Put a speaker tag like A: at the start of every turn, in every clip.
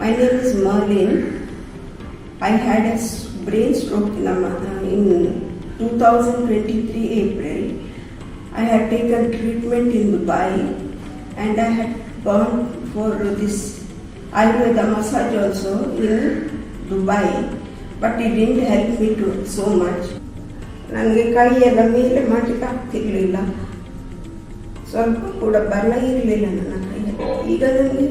A: My name is Marlene. I had a brain stroke in 2023 April. I had taken treatment in Dubai and I had gone for this Ayurveda massage also in Dubai, but it didn't help me so much. ನನಗೆ ಕೈಯೆಲ್ಲ ಮೇಲೆ ಮಾಡಲಿಕ್ಕೆ ಆಗ್ತಿರ್ಲಿಲ್ಲ, ಸ್ವಲ್ಪ ಕೂಡ ಬಲ ಇರಲಿಲ್ಲ ನನ್ನ ಕೈಯಲ್ಲಿ. ಈಗ ನನಗೆ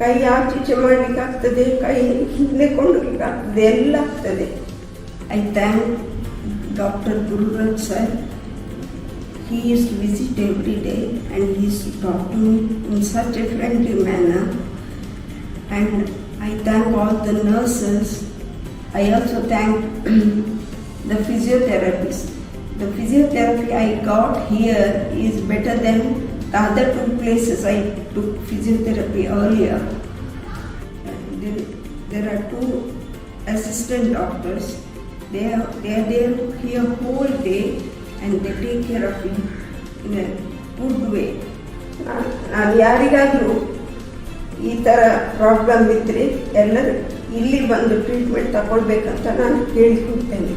A: ಕೈ ಆಚೀಚೆ ಮಾಡಲಿಕ್ಕೆ ಆಗ್ತದೆ, ಕೈ ಹಿಂದೆ ಕೊಂಡೋಗ್ಲಿಕ್ಕೆ ಆಗ್ತದೆ, ಎಲ್ಲ ಆಗ್ತದೆ. I thank doctor Gururaj sir. He used to visit every day and he used to talk to me in such a friendly manner. And I thank all the nurses. I also thank the physiotherapist. The physiotherapy I got here is better than the other two places I took physiotherapy earlier. There are two assistant doctors. They are there here whole day and they take care of you in a good way. ನಾನು ಯಾರಿಗಾದರೂ ಈ ಥರ problem ಇದ್ದರೆ ಎಲ್ಲರೂ ಇಲ್ಲಿ ಬಂದು treatment ತಗೊಳ್ಬೇಕಂತ ನಾನು ಕೇಳಿಕೊಡ್ತೇನೆ.